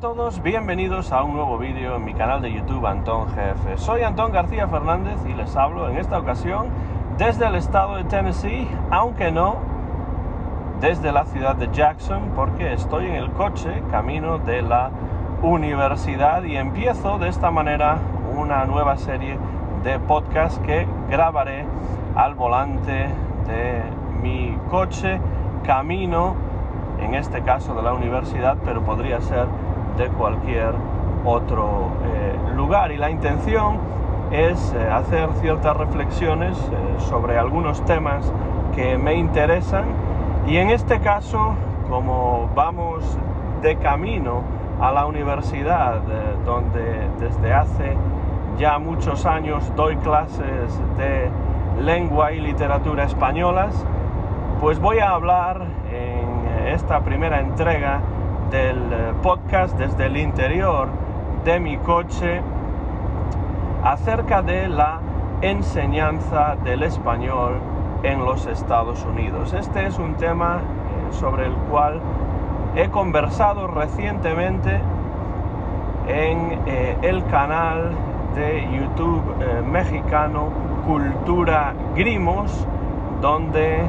todos, bienvenidos a un nuevo vídeo en mi canal de YouTube Antón GF. Soy Antón García Fernández y les hablo en esta ocasión desde el estado de Tennessee, aunque no desde la ciudad de Jackson, porque estoy en el coche camino de la universidad y empiezo de esta manera una nueva serie de podcast que grabaré al volante de mi coche camino, en este caso de la universidad, pero podría ser de cualquier otro lugar. Y la intención es hacer ciertas reflexiones sobre algunos temas que me interesan. Y en este caso, como vamos de camino a la universidad, donde desde hace ya muchos años doy clases de lengua y literatura españolas, pues voy a hablar en esta primera entrega del podcast desde el interior de mi coche acerca de la enseñanza del español en los Estados Unidos. Este es un tema sobre el cual he conversado recientemente en el canal de YouTube mexicano Cultura Grimos, donde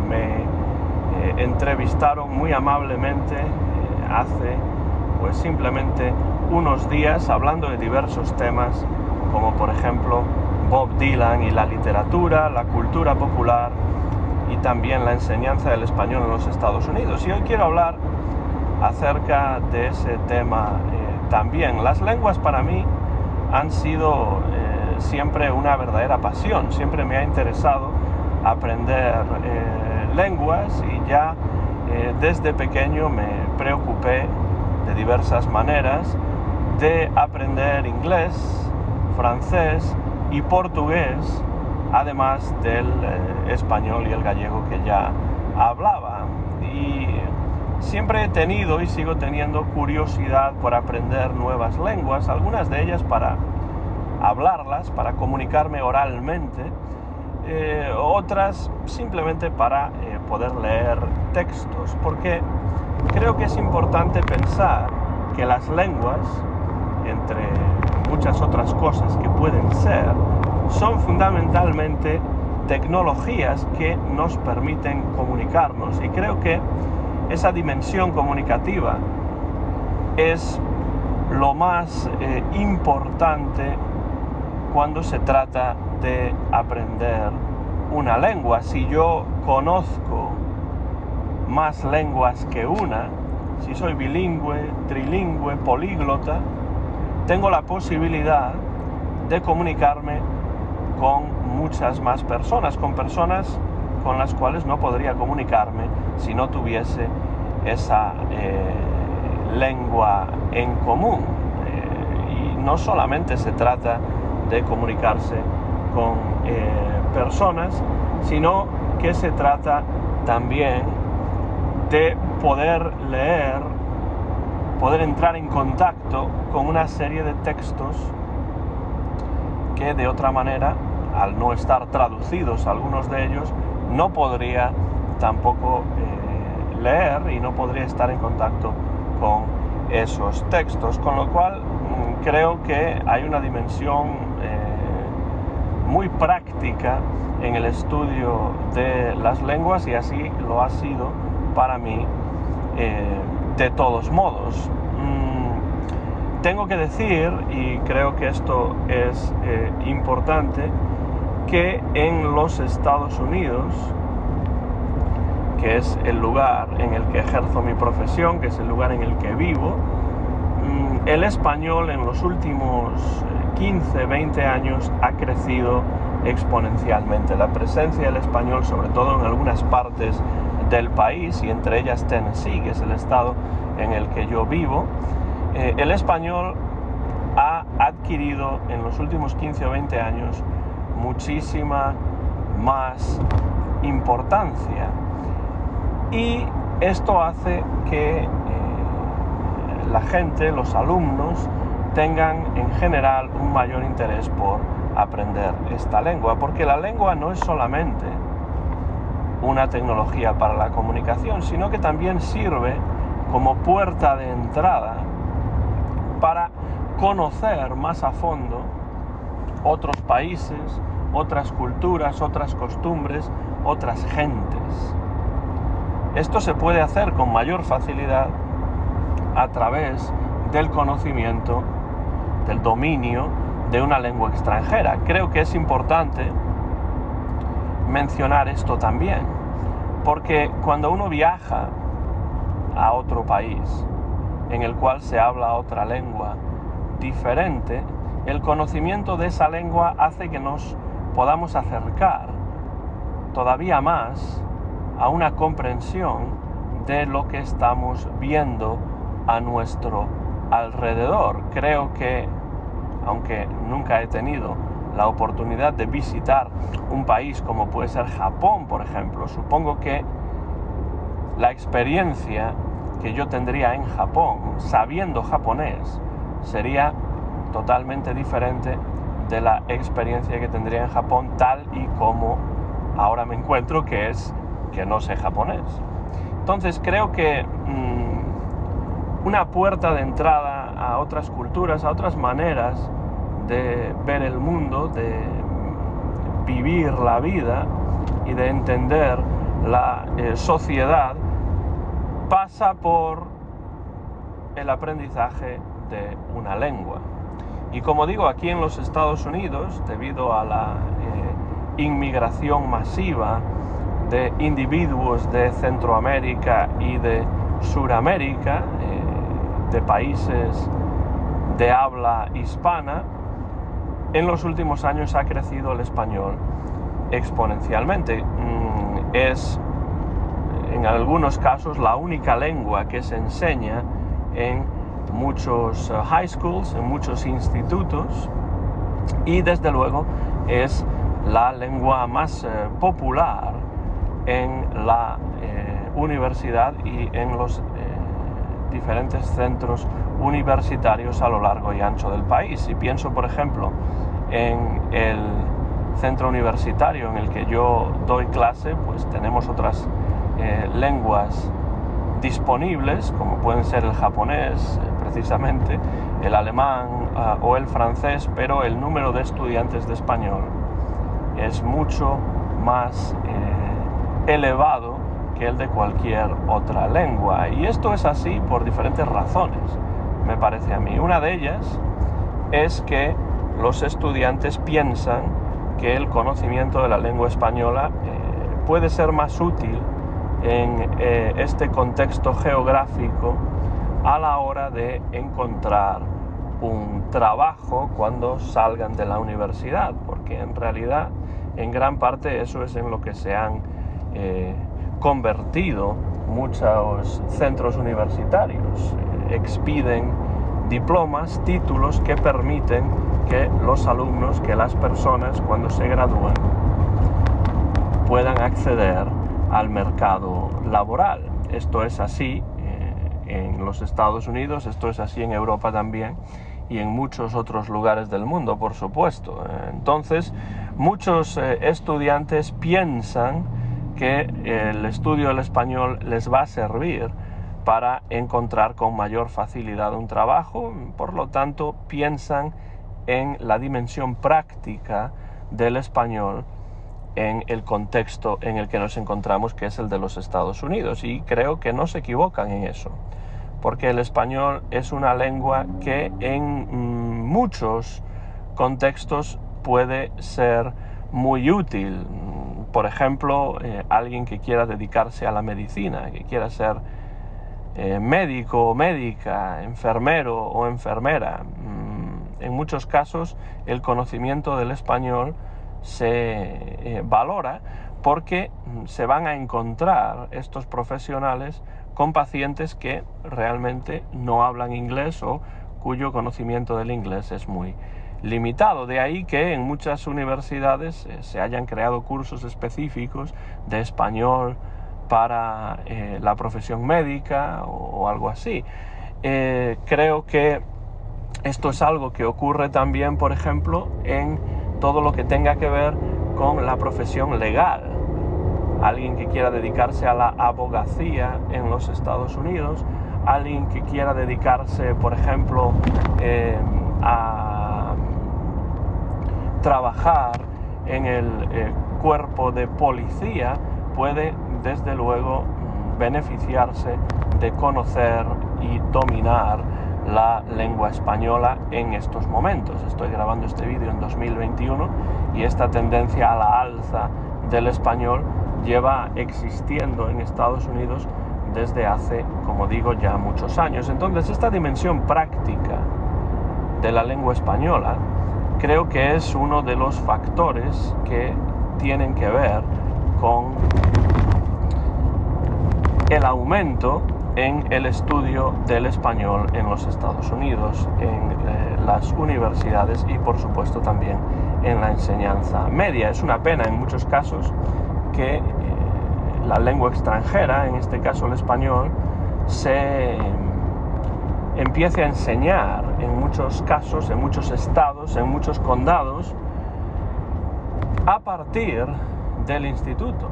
me entrevistaron muy amablemente hace pues simplemente unos días, hablando de diversos temas como por ejemplo Bob Dylan y la literatura, la cultura popular y también la enseñanza del español en los Estados Unidos. Y hoy quiero hablar acerca de ese tema también. Las lenguas para mí han sido siempre una verdadera pasión. Siempre me ha interesado aprender lenguas y ya desde pequeño me preocupé de diversas maneras de aprender inglés, francés y portugués, además del español y el gallego que ya hablaba. Y siempre he tenido y sigo teniendo curiosidad por aprender nuevas lenguas, algunas de ellas para hablarlas, para comunicarme oralmente, otras simplemente para poder leer textos, porque creo que es importante pensar que las lenguas, entre muchas otras cosas que pueden ser, son fundamentalmente tecnologías que nos permiten comunicarnos, y creo que esa dimensión comunicativa es lo más importante cuando se trata de aprender una lengua. Si yo conozco más lenguas que una, si soy bilingüe, trilingüe, políglota, tengo la posibilidad de comunicarme con muchas más personas, con personas con las cuales no podría comunicarme si no tuviese esa lengua en común. Y no solamente se trata de comunicarse con personas, sino que se trata también de poder leer, poder entrar en contacto con una serie de textos que de otra manera, al no estar traducidos algunos de ellos, no podría tampoco leer y no podría estar en contacto con esos textos, con lo cual creo que hay una dimensión muy práctica en el estudio de las lenguas, y así lo ha sido para mí de todos modos. Tengo que decir, y creo que esto es importante, que en los Estados Unidos, que es el lugar en el que ejerzo mi profesión, que es el lugar en el que vivo, el español en los últimos 15, 20 años ha crecido exponencialmente. La presencia del español, sobre todo en algunas partes del país, y entre ellas Tennessee, que es el estado en el que yo vivo, el español ha adquirido en los últimos 15 o 20 años muchísima más importancia, y esto hace que la gente, los alumnos, tengan en general un mayor interés por aprender esta lengua, porque la lengua no es solamente una tecnología para la comunicación, sino que también sirve como puerta de entrada para conocer más a fondo otros países, otras culturas, otras costumbres, otras gentes. Esto se puede hacer con mayor facilidad a través del conocimiento, del dominio de una lengua extranjera. Creo que es importante mencionar esto también, porque cuando uno viaja a otro país en el cual se habla otra lengua diferente, el conocimiento de esa lengua hace que nos podamos acercar todavía más a una comprensión de lo que estamos viendo a nuestro alrededor. Creo que, aunque nunca he tenido la oportunidad de visitar un país como puede ser Japón, por ejemplo, supongo que la experiencia que yo tendría en Japón, sabiendo japonés, sería totalmente diferente de la experiencia que tendría en Japón tal y como ahora me encuentro, que es que no sé japonés. Entonces creo que una puerta de entrada a otras culturas, a otras maneras de ver el mundo, de vivir la vida y de entender la sociedad, pasa por el aprendizaje de una lengua. Y como digo, aquí en los Estados Unidos, debido a la inmigración masiva de individuos de Centroamérica y de Suramérica, de países de habla hispana, en los últimos años ha crecido el español exponencialmente. Es en algunos casos la única lengua que se enseña en muchos high schools, en muchos institutos, y desde luego es la lengua más popular en la universidad y en los diferentes centros universitarios a lo largo y ancho del país. Si pienso, por ejemplo, en el centro universitario en el que yo doy clase, pues tenemos otras lenguas disponibles, como pueden ser el japonés, precisamente, el alemán o el francés, pero el número de estudiantes de español es mucho más elevado que el de cualquier otra lengua. Y esto es así por diferentes razones, me parece a mí. Una de ellas es que los estudiantes piensan que el conocimiento de la lengua española puede ser más útil en este contexto geográfico a la hora de encontrar un trabajo cuando salgan de la universidad, porque en realidad en gran parte eso es en lo que se han convertido muchos centros universitarios. Expiden diplomas, títulos que permiten que los alumnos, que las personas cuando se gradúan puedan acceder al mercado laboral. Esto es así en los Estados Unidos, esto es así en Europa también y en muchos otros lugares del mundo, por supuesto. Entonces, muchos estudiantes piensan que el estudio del español les va a servir para encontrar con mayor facilidad un trabajo, por lo tanto piensan en la dimensión práctica del español en el contexto en el que nos encontramos, que es el de los Estados Unidos, y creo que no se equivocan en eso, porque el español es una lengua que en muchos contextos puede ser muy útil. Por ejemplo, alguien que quiera dedicarse a la medicina, que quiera ser médico o médica, enfermero o enfermera. En muchos casos el conocimiento del español se valora porque se van a encontrar estos profesionales con pacientes que realmente no hablan inglés o cuyo conocimiento del inglés es muy limitado. De ahí que en muchas universidades se hayan creado cursos específicos de español para la profesión médica o algo así. Creo que esto es algo que ocurre también, por ejemplo, en todo lo que tenga que ver con la profesión legal. Alguien que quiera dedicarse a la abogacía en los Estados Unidos, alguien que quiera dedicarse, por ejemplo, a trabajar en el cuerpo de policía, puede desde luego beneficiarse de conocer y dominar la lengua española en estos momentos. Estoy grabando este vídeo en 2021 y esta tendencia a la alza del español lleva existiendo en Estados Unidos desde hace, como digo, ya muchos años. Entonces, esta dimensión práctica de la lengua española creo que es uno de los factores que tienen que ver con el aumento en el estudio del español en los Estados Unidos, en las universidades y por supuesto también en la enseñanza media. Es una pena en muchos casos que la lengua extranjera, en este caso el español, se empiece a enseñar en muchos casos, en muchos estados, en muchos condados, a partir del instituto,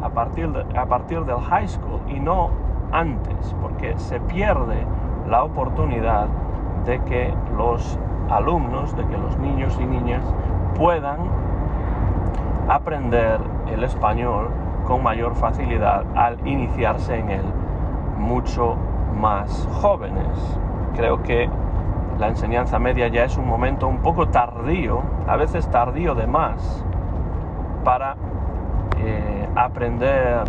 a partir del high school y no antes, porque se pierde la oportunidad de que los alumnos, de que los niños y niñas puedan aprender el español con mayor facilidad al iniciarse en él mucho más jóvenes. Creo que la enseñanza media ya es un momento un poco tardío, a veces tardío de más, para aprender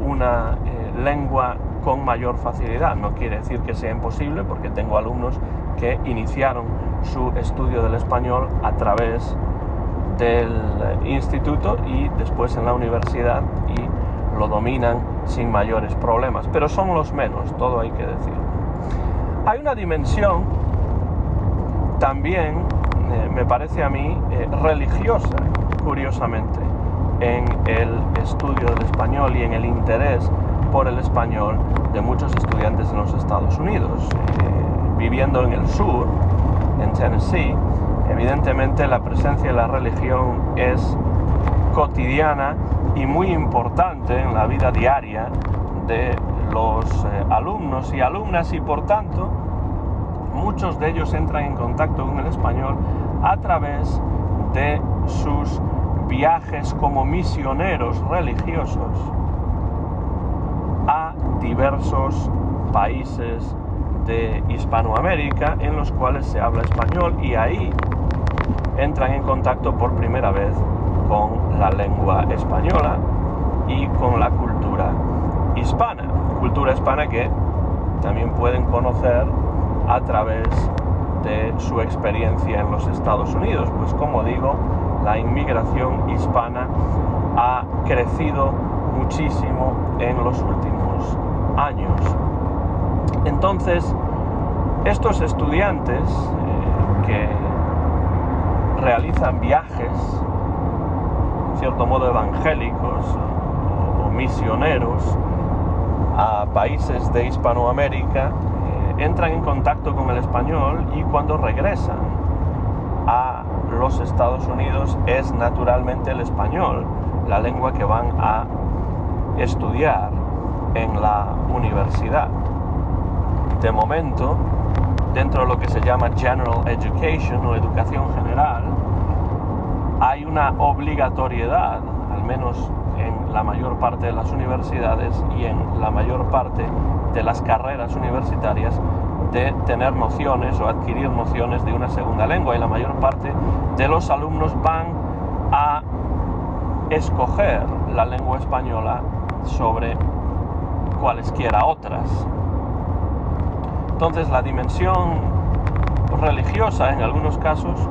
una lengua con mayor facilidad. No quiere decir que sea imposible, porque tengo alumnos que iniciaron su estudio del español a través del instituto y después en la universidad y lo dominan sin mayores problemas, pero son los menos, todo hay que decir. Hay una dimensión también, me parece a mí, religiosa, curiosamente, en el estudio del español y en el interés por el español de muchos estudiantes en los Estados Unidos. Viviendo en el sur, en Tennessee, evidentemente la presencia de la religión es cotidiana y muy importante en la vida diaria de los alumnos y alumnas, y por tanto muchos de ellos entran en contacto con el español a través de sus viajes como misioneros religiosos a diversos países de Hispanoamérica en los cuales se habla español, y ahí entran en contacto por primera vez con la lengua española y con la cultura hispana que también pueden conocer a través de su experiencia en los Estados Unidos, pues como digo, la inmigración hispana ha crecido muchísimo en los últimos años. Entonces, estos estudiantes que realizan viajes, en cierto modo evangélicos o misioneros, a países de Hispanoamérica, entran en contacto con el español, y cuando regresan a los Estados Unidos es naturalmente el español la lengua que van a estudiar en la universidad. De momento, dentro de lo que se llama General Education o educación general, hay una obligatoriedad, al menos en la mayor parte de las universidades y en la mayor parte de las carreras universitarias, de tener nociones o adquirir nociones de una segunda lengua, y la mayor parte de los alumnos van a escoger la lengua española sobre cualesquiera otras. Entonces, la dimensión religiosa en algunos casos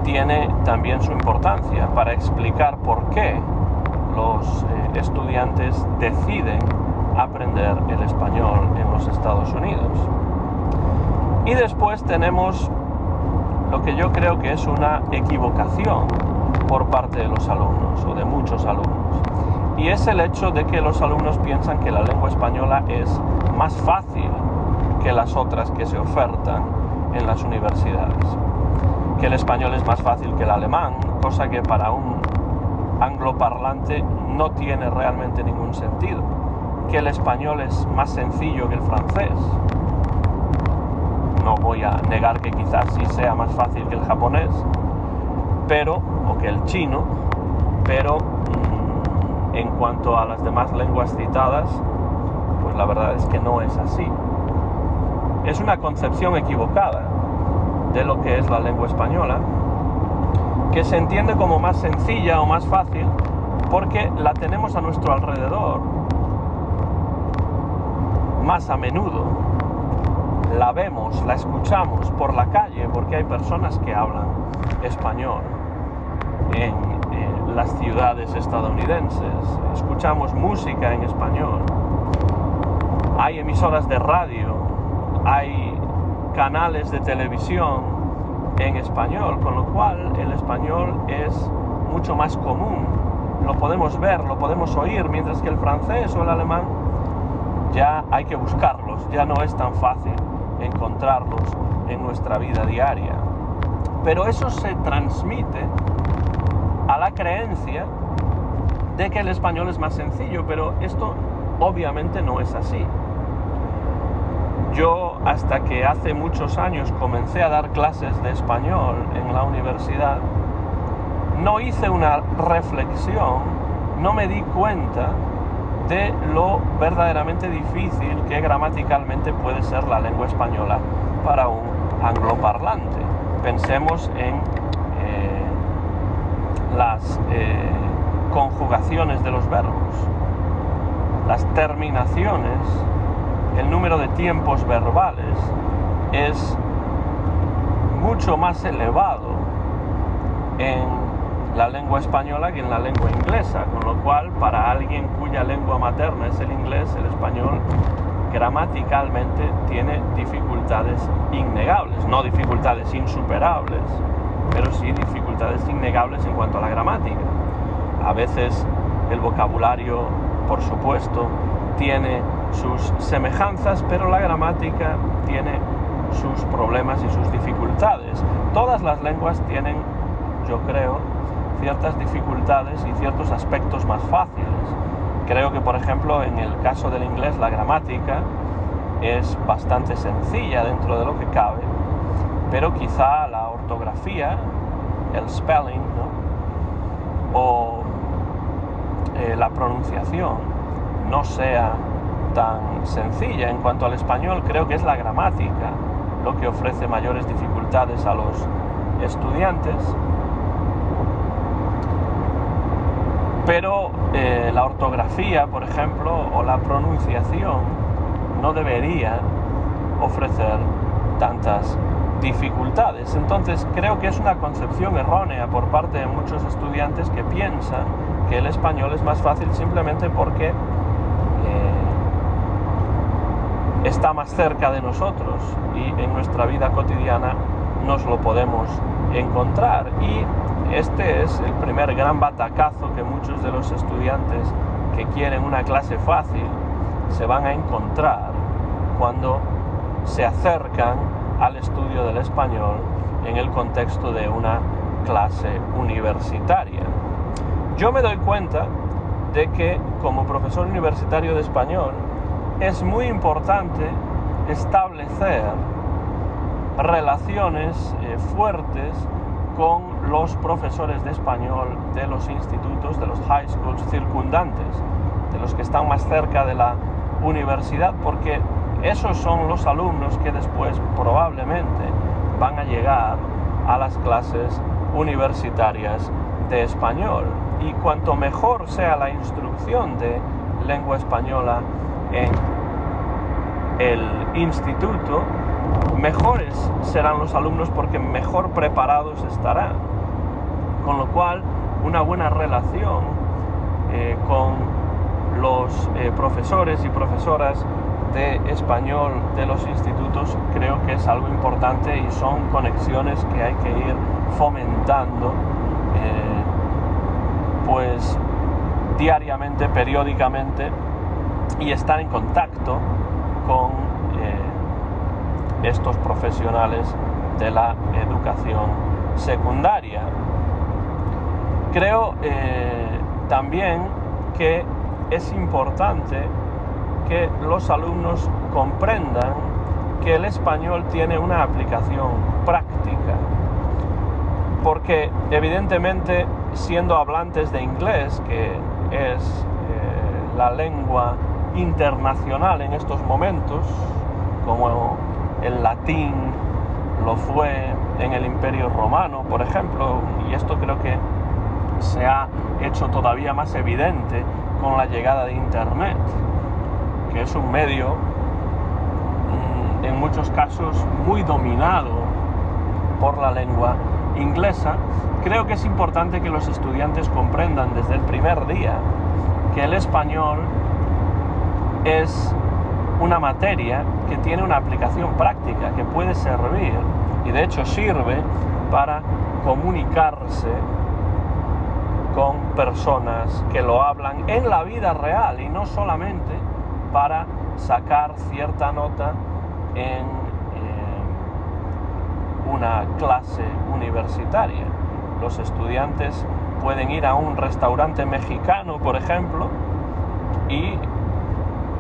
tiene también su importancia para explicar por qué los estudiantes deciden aprender el español en los Estados Unidos. Y después tenemos lo que yo creo que es una equivocación por parte de los alumnos, o de muchos alumnos, y es el hecho de que los alumnos piensan que la lengua española es más fácil que las otras que se ofertan en las universidades, que el español es más fácil que el alemán, cosa que para un angloparlante no tiene realmente ningún sentido. que el español es más sencillo que el francés. No voy a negar que quizás sí sea más fácil que el japonés, o que el chino, pero en cuanto a las demás lenguas citadas, pues la verdad es que no es así. Es una concepción equivocada de lo que es la lengua española, que se entiende como más sencilla o más fácil porque la tenemos a nuestro alrededor más a menudo. La vemos, la escuchamos por la calle, porque hay personas que hablan español en las ciudades estadounidenses. Escuchamos música en español. Hay emisoras de radio, hay canales de televisión en español, con lo cual el español es mucho más común. Lo podemos ver, lo podemos oír, mientras que el francés o el alemán ya hay que buscarlos, ya no es tan fácil encontrarlos en nuestra vida diaria. Pero eso se transmite a la creencia de que el español es más sencillo, pero esto obviamente no es así. Yo, hasta que hace muchos años comencé a dar clases de español en la universidad, no hice una reflexión, no me di cuenta de lo verdaderamente difícil que gramaticalmente puede ser la lengua española para un angloparlante. Pensemos en las conjugaciones de los verbos, las terminaciones, el número de tiempos verbales es mucho más elevado en la lengua española que en la lengua inglesa, con lo cual para alguien cuya lengua materna es el inglés, el español gramaticalmente tiene dificultades innegables, no dificultades insuperables, pero sí dificultades innegables en cuanto a la gramática. A veces el vocabulario, por supuesto, tiene sus semejanzas, pero la gramática tiene sus problemas y sus dificultades. Todas las lenguas tienen, yo creo, ciertas dificultades y ciertos aspectos más fáciles. Creo que, por ejemplo, en el caso del inglés, la gramática es bastante sencilla dentro de lo que cabe, pero quizá la ortografía, el spelling, ¿no? O la pronunciación no sea tan sencilla. En cuanto al español, creo que es la gramática lo que ofrece mayores dificultades a los estudiantes, pero la ortografía, por ejemplo, o la pronunciación no debería ofrecer tantas dificultades. Entonces creo que es una concepción errónea por parte de muchos estudiantes que piensan que el español es más fácil simplemente porque está más cerca de nosotros y en nuestra vida cotidiana nos lo podemos encontrar. Y este es el primer gran batacazo que muchos de los estudiantes que quieren una clase fácil se van a encontrar cuando se acercan al estudio del español en el contexto de una clase universitaria. Yo me doy cuenta de que como profesor universitario de español es muy importante establecer relaciones fuertes con los profesores de español de los institutos, de los high schools circundantes, de los que están más cerca de la universidad, porque esos son los alumnos que después probablemente van a llegar a las clases universitarias de español. Y cuanto mejor sea la instrucción de lengua española en el instituto, mejores serán los alumnos porque mejor preparados estarán. Con lo cual, una buena relación con los profesores y profesoras de español de los institutos creo que es algo importante y son conexiones que hay que ir fomentando pues diariamente, periódicamente, y estar en contacto con estos profesionales de la educación secundaria. Creo también que es importante que los alumnos comprendan que el español tiene una aplicación práctica. Porque evidentemente, siendo hablantes de inglés, que es la lengua internacional en estos momentos, como el latín lo fue en el Imperio Romano, por ejemplo, y esto creo que se ha hecho todavía más evidente con la llegada de Internet, que es un medio en muchos casos muy dominado por la lengua inglesa. Creo que es importante que los estudiantes comprendan desde el primer día que el español es una materia que tiene una aplicación práctica, que puede servir, y de hecho sirve para comunicarse con personas que lo hablan en la vida real y no solamente para sacar cierta nota en una clase universitaria. Los estudiantes pueden ir a un restaurante mexicano, por ejemplo, y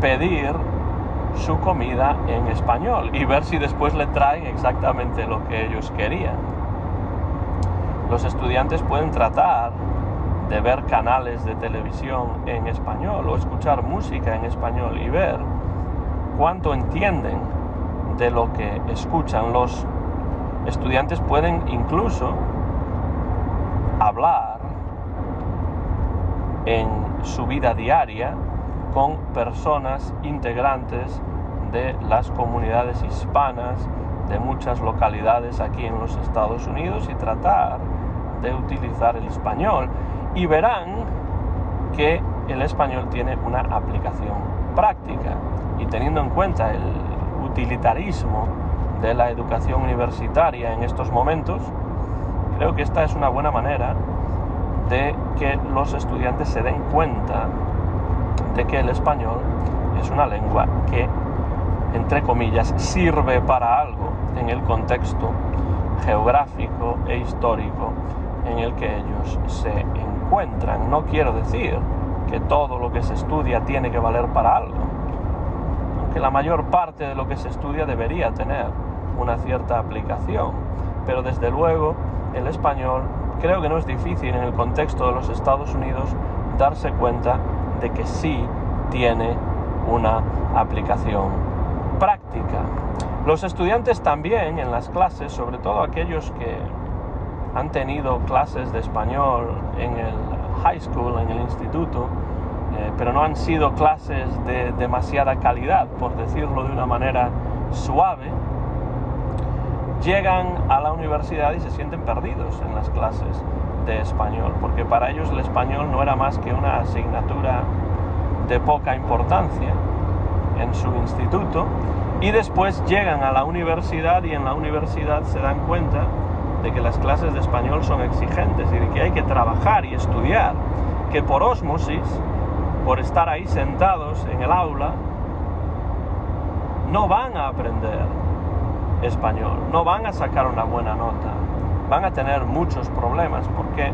pedir su comida en español y ver si después le traen exactamente lo que ellos querían. Los estudiantes pueden tratar de ver canales de televisión en español o escuchar música en español y ver cuánto entienden de lo que escuchan. Los estudiantes pueden incluso hablar en su vida diaria con personas integrantes de las comunidades hispanas de muchas localidades aquí en los Estados Unidos y tratar de utilizar el español, y verán que el español tiene una aplicación práctica. Y teniendo en cuenta el utilitarismo de la educación universitaria en estos momentos, creo que esta es una buena manera de que los estudiantes se den cuenta de que el español es una lengua que, entre comillas, sirve para algo en el contexto geográfico e histórico en el que ellos se encuentran. No quiero decir que todo lo que se estudia tiene que valer para algo, aunque la mayor parte de lo que se estudia debería tener una cierta aplicación, pero desde luego el español creo que no es difícil en el contexto de los Estados Unidos darse cuenta de que sí tiene una aplicación práctica. Los estudiantes también en las clases, sobre todo aquellos que han tenido clases de español en el high school, en el instituto, pero no han sido clases de demasiada calidad, por decirlo de una manera suave, llegan a la universidad y se sienten perdidos en las clases de español, porque para ellos el español no era más que una asignatura de poca importancia en su instituto, y después llegan a la universidad y en la universidad se dan cuenta de que las clases de español son exigentes y de que hay que trabajar y estudiar, que por ósmosis, por estar ahí sentados en el aula, no van a aprender español, no van a sacar una buena nota, van a tener muchos problemas porque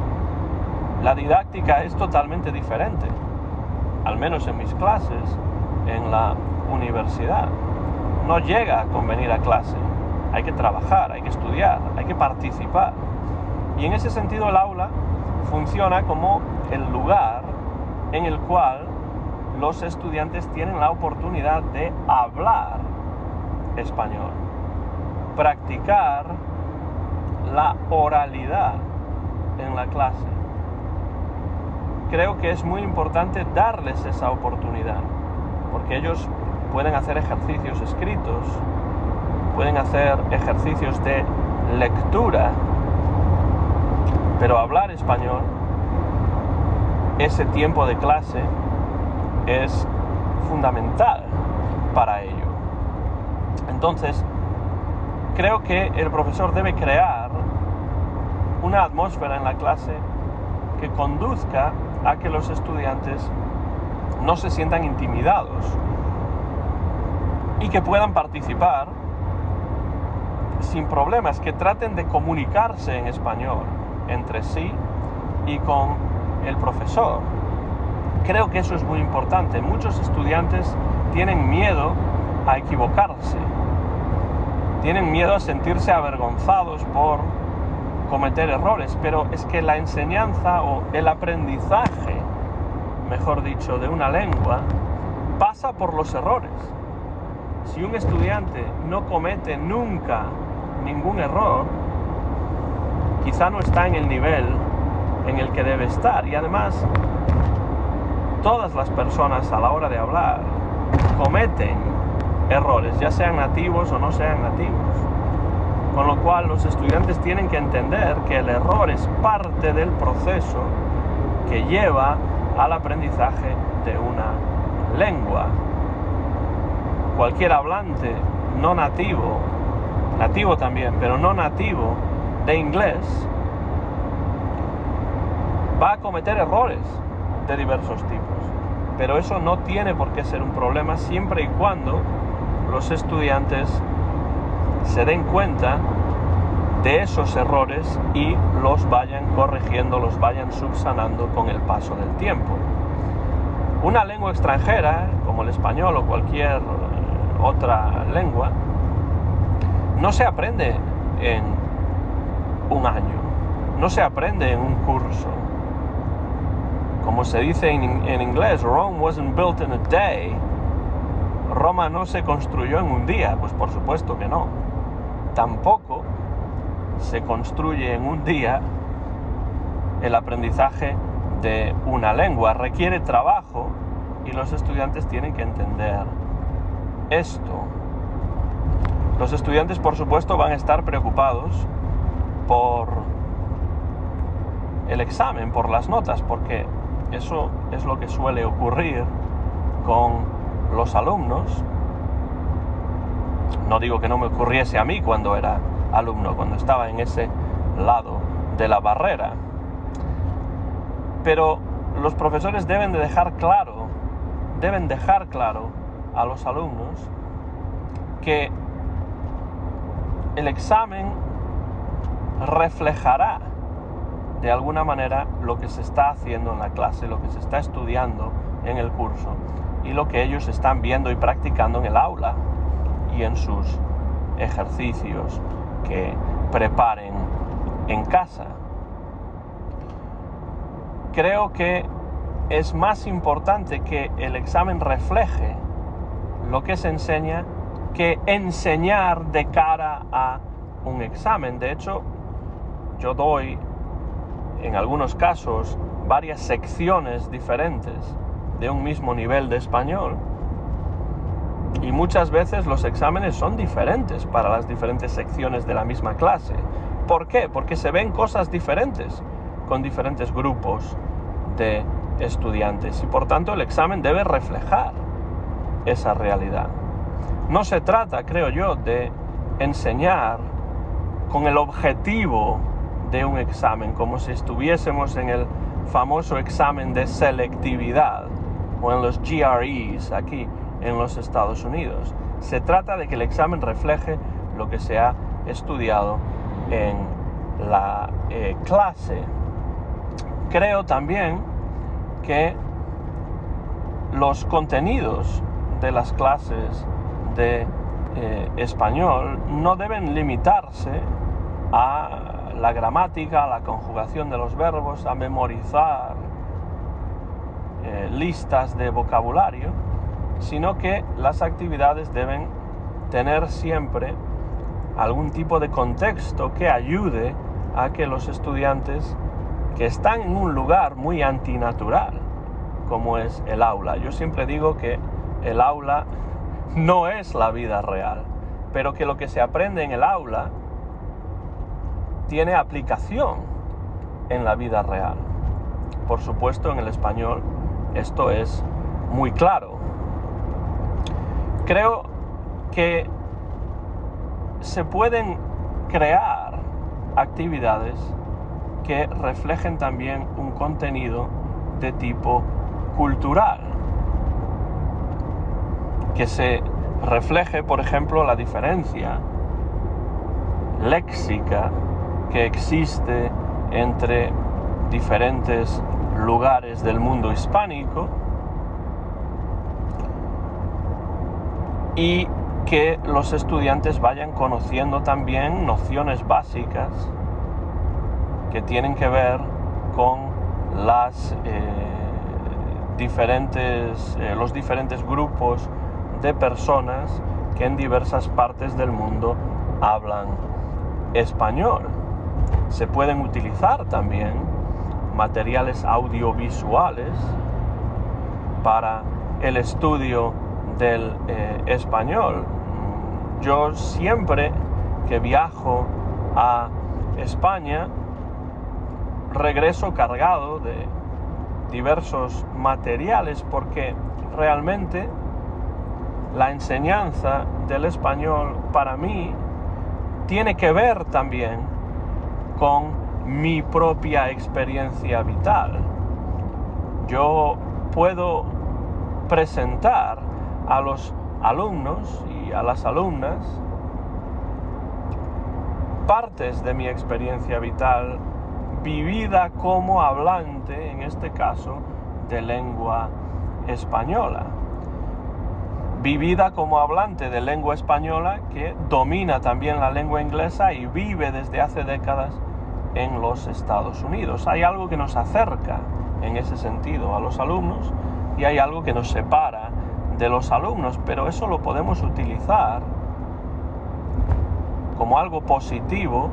la didáctica es totalmente diferente, al menos en mis clases en la universidad. No llega con venir a clase, hay que trabajar, hay que estudiar, hay que participar. Y en ese sentido el aula funciona como el lugar en el cual los estudiantes tienen la oportunidad de hablar español, practicar la oralidad en la clase. Creo que es muy importante darles esa oportunidad, porque ellos pueden hacer ejercicios escritos, pueden hacer ejercicios de lectura, pero hablar español, ese tiempo de clase es fundamental para ello. Entonces, creo que el profesor debe crear una atmósfera en la clase que conduzca a que los estudiantes no se sientan intimidados y que puedan participar sin problemas, que traten de comunicarse en español entre sí y con el profesor. Creo que eso es muy importante. Muchos estudiantes tienen miedo a equivocarse, tienen miedo a sentirse avergonzados por cometer errores, pero es que la enseñanza o el aprendizaje, mejor dicho, de una lengua pasa por los errores. Si un estudiante no comete nunca ningún error, quizá no está en el nivel en el que debe estar. Y además, todas las personas a la hora de hablar cometen errores, ya sean nativos o no sean nativos. Con lo cual los estudiantes tienen que entender que el error es parte del proceso que lleva al aprendizaje de una lengua. Cualquier hablante no nativo, nativo también, pero no nativo de inglés, va a cometer errores de diversos tipos. Pero eso no tiene por qué ser un problema siempre y cuando los estudiantes se den cuenta de esos errores y los vayan corrigiendo, los vayan subsanando con el paso del tiempo. Una lengua extranjera, como el español o cualquier otra lengua, no se aprende en un año, no se aprende en un curso. Como se dice en inglés, Rome wasn't built in a day. Roma no se construyó en un día, pues por supuesto que no. Tampoco se construye en un día el aprendizaje de una lengua. Requiere trabajo y los estudiantes tienen que entender esto. Los estudiantes, por supuesto, van a estar preocupados por el examen, por las notas, porque eso es lo que suele ocurrir con los alumnos. No digo que no me ocurriese a mí cuando era alumno, cuando estaba en ese lado de la barrera. Pero los profesores deben dejar claro a los alumnos que el examen reflejará de alguna manera lo que se está haciendo en la clase, lo que se está estudiando en el curso y lo que ellos están viendo y practicando en el aula y en sus ejercicios que preparen en casa. Creo que es más importante que el examen refleje lo que se enseña que enseñar de cara a un examen. De hecho, yo doy en algunos casos varias secciones diferentes de un mismo nivel de español y muchas veces los exámenes son diferentes para las diferentes secciones de la misma clase. ¿Por qué? Porque se ven cosas diferentes con diferentes grupos de estudiantes y por tanto el examen debe reflejar esa realidad. No se trata, creo yo, de enseñar con el objetivo de un examen, como si estuviésemos en el famoso examen de selectividad o en los GREs aquí en los Estados Unidos. Se trata de que el examen refleje lo que se ha estudiado en la clase. Creo también que los contenidos de las clases de español no deben limitarse a la gramática, a la conjugación de los verbos, a memorizar listas de vocabulario, sino que las actividades deben tener siempre algún tipo de contexto que ayude a que los estudiantes que están en un lugar muy antinatural, como es el aula. Yo siempre digo que el aula no es la vida real, pero que lo que se aprende en el aula tiene aplicación en la vida real. Por supuesto, en el español esto es muy claro. Creo que se pueden crear actividades que reflejen también un contenido de tipo cultural, que se refleje, por ejemplo, la diferencia léxica que existe entre diferentes lugares del mundo hispánico y que los estudiantes vayan conociendo también nociones básicas que tienen que ver con los diferentes grupos de personas que en diversas partes del mundo hablan español. Se pueden utilizar también materiales audiovisuales para el estudio del español. Yo siempre que viajo a España regreso cargado de diversos materiales porque realmente la enseñanza del español para mí tiene que ver también con mi propia experiencia vital. Yo puedo presentar a los alumnos y a las alumnas partes de mi experiencia vital vivida como hablante, en este caso, de lengua española. Vivida como hablante de lengua española que domina también la lengua inglesa y vive desde hace décadas en los Estados Unidos. Hay algo que nos acerca en ese sentido a los alumnos y hay algo que nos separa de los alumnos, pero eso lo podemos utilizar como algo positivo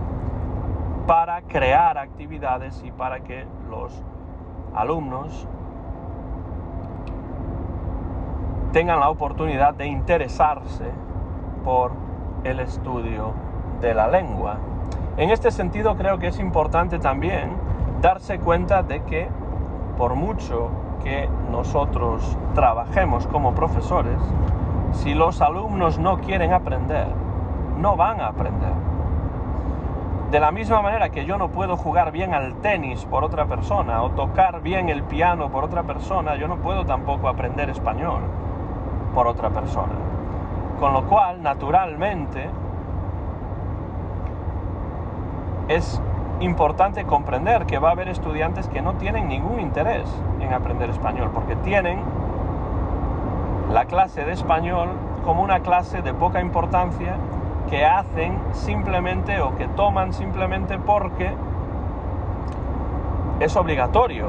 para crear actividades y para que los alumnos tengan la oportunidad de interesarse por el estudio de la lengua. En este sentido creo que es importante también darse cuenta de que por mucho que nosotros trabajemos como profesores, si los alumnos no quieren aprender, no van a aprender. De la misma manera que yo no puedo jugar bien al tenis por otra persona o tocar bien el piano por otra persona, yo no puedo tampoco aprender español por otra persona. Con lo cual, naturalmente, es importante comprender que va a haber estudiantes que no tienen ningún interés en aprender español, porque tienen la clase de español como una clase de poca importancia que hacen simplemente o que toman simplemente porque es obligatorio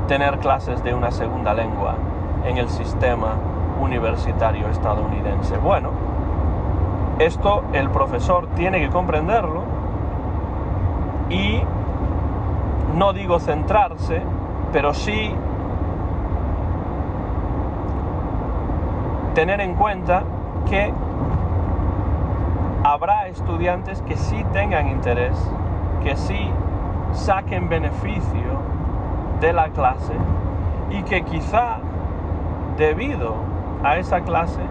tener clases de una segunda lengua en el sistema universitario estadounidense. Bueno, esto el profesor tiene que comprenderlo y no digo centrarse, pero sí tener en cuenta que habrá estudiantes que sí tengan interés, que sí saquen beneficio de la clase y que quizá debido a esa clase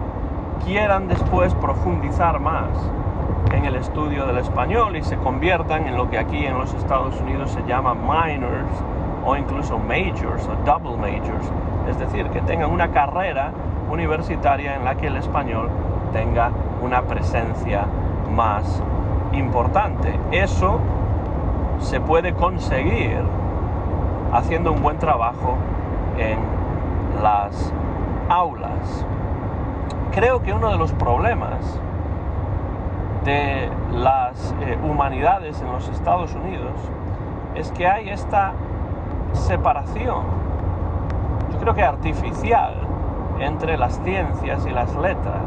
quieran después profundizar más en el estudio del español y se conviertan en lo que aquí en los Estados Unidos se llama minors o incluso majors o double majors, es decir, que tengan una carrera universitaria en la que el español tenga una presencia más importante. Eso se puede conseguir haciendo un buen trabajo en las aulas. Creo que uno de los problemas de las humanidades en los Estados Unidos es que hay esta separación, yo creo que artificial, entre las ciencias y las letras,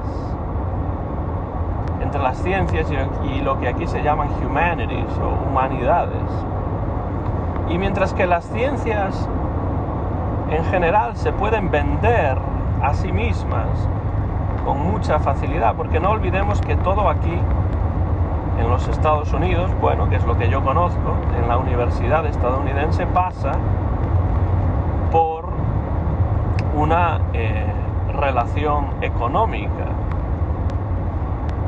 entre las ciencias y lo que aquí se llaman humanities o humanidades. Y mientras que las ciencias en general se pueden vender a sí mismas con mucha facilidad, porque no olvidemos que todo aquí en los Estados Unidos, bueno, que es lo que yo conozco, en la universidad estadounidense pasa por una relación económica.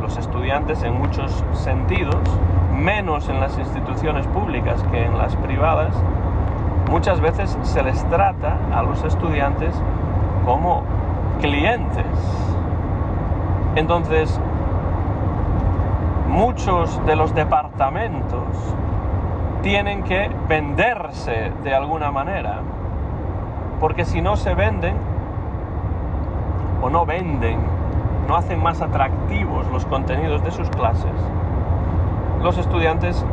Los estudiantes en muchos sentidos, menos en las instituciones públicas que en las privadas, muchas veces se les trata a los estudiantes como clientes. Entonces, muchos de los departamentos tienen que venderse de alguna manera, porque si no se venden o no venden, no hacen más atractivos los contenidos de sus clases, los estudiantes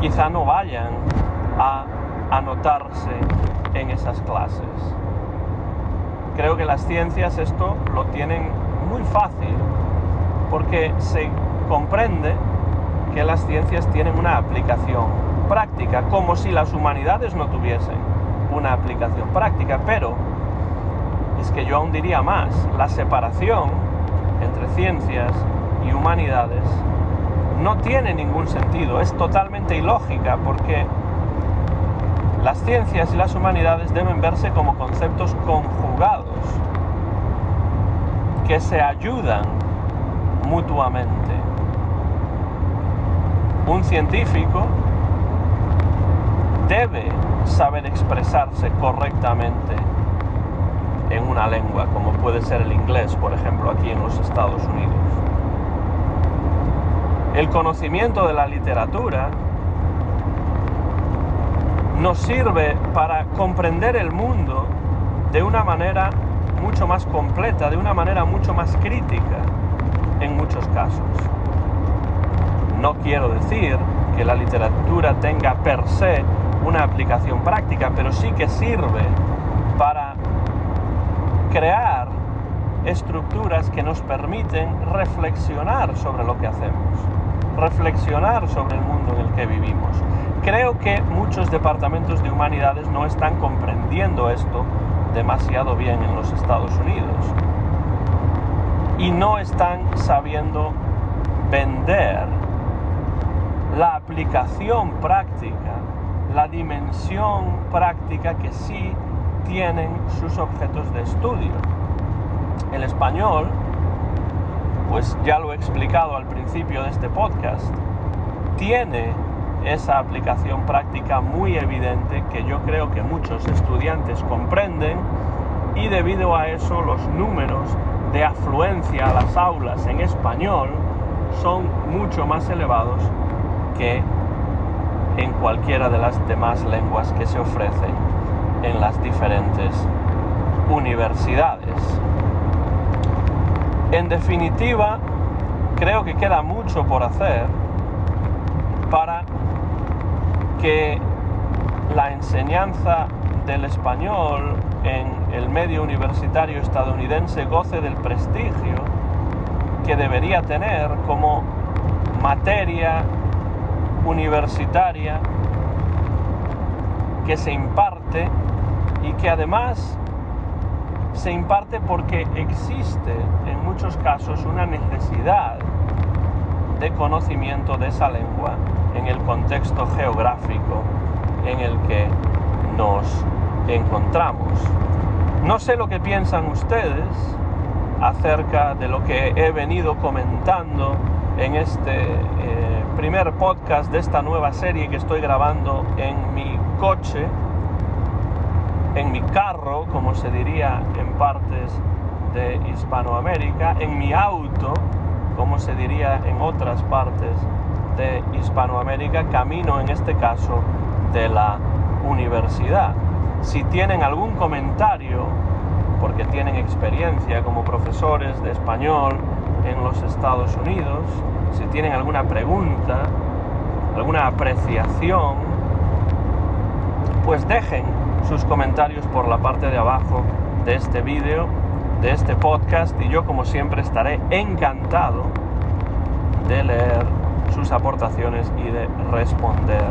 quizá no vayan a anotarse en esas clases. Creo que las ciencias esto lo tienen muy fácil, porque se comprende que las ciencias tienen una aplicación práctica, como si las humanidades no tuviesen una aplicación práctica. Pero es que yo aún diría más, la separación entre ciencias y humanidades no tiene ningún sentido, es totalmente ilógica, porque las ciencias y las humanidades deben verse como conceptos conjugados, que se ayudan mutuamente. Un científico debe saber expresarse correctamente en una lengua, como puede ser el inglés, por ejemplo, aquí en los Estados Unidos. El conocimiento de la literatura nos sirve para comprender el mundo de una manera mucho más completa, de una manera mucho más crítica en muchos casos. No quiero decir que la literatura tenga per se una aplicación práctica, pero sí que sirve para crear estructuras que nos permiten reflexionar sobre lo que hacemos, reflexionar sobre el mundo en el que vivimos. Creo que muchos departamentos de humanidades no están comprendiendo esto demasiado bien en los Estados Unidos y no están sabiendo vender la aplicación práctica, la dimensión práctica que sí tienen sus objetos de estudio. El español, pues ya lo he explicado al principio de este podcast, tiene esa aplicación práctica muy evidente que yo creo que muchos estudiantes comprenden, y debido a eso los números de afluencia a las aulas en español son mucho más elevados que en cualquiera de las demás lenguas que se ofrecen en las diferentes universidades. En definitiva, creo que queda mucho por hacer para que la enseñanza del español en el medio universitario estadounidense goce del prestigio que debería tener como materia universitaria que se imparte, y que además se imparte porque existe en muchos casos una necesidad de conocimiento de esa lengua en el contexto geográfico en el que nos encontramos. No sé lo que piensan ustedes acerca de lo que he venido comentando en este primer podcast de esta nueva serie que estoy grabando en mi coche, en mi carro, como se diría en partes de Hispanoamérica, en mi auto, como se diría en otras partes de Hispanoamérica, camino en este caso de la universidad. Si tienen algún comentario, porque tienen experiencia como profesores de español en los Estados Unidos, si tienen alguna pregunta, alguna apreciación, pues dejen sus comentarios por la parte de abajo de este vídeo, de este podcast, y yo como siempre estaré encantado de leer sus aportaciones y de responder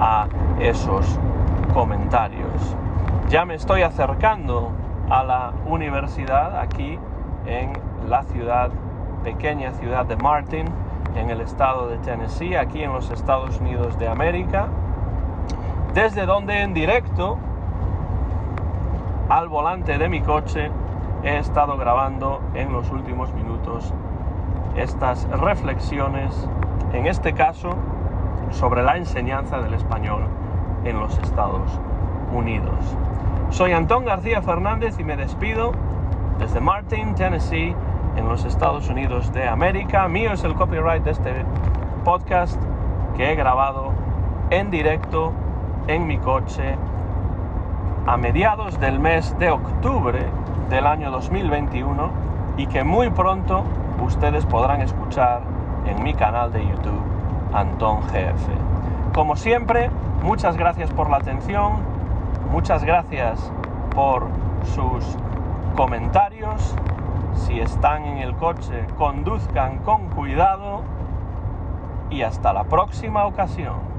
a esos comentarios. Ya me estoy acercando a la universidad aquí en la pequeña ciudad de Martin, en el estado de Tennessee, aquí en los Estados Unidos de América, desde donde en directo al volante de mi coche he estado grabando en los últimos minutos estas reflexiones, en este caso sobre la enseñanza del español en los Estados Unidos. Soy Antón García Fernández y me despido desde Martin, Tennessee, en los Estados Unidos de América. Mío es el copyright de este podcast que he grabado en directo en mi coche a mediados del mes de octubre del año 2021 y que muy pronto ustedes podrán escuchar en mi canal de YouTube, Antón GF. Como siempre, muchas gracias por la atención, muchas gracias por sus comentarios. Si están en el coche, conduzcan con cuidado y hasta la próxima ocasión.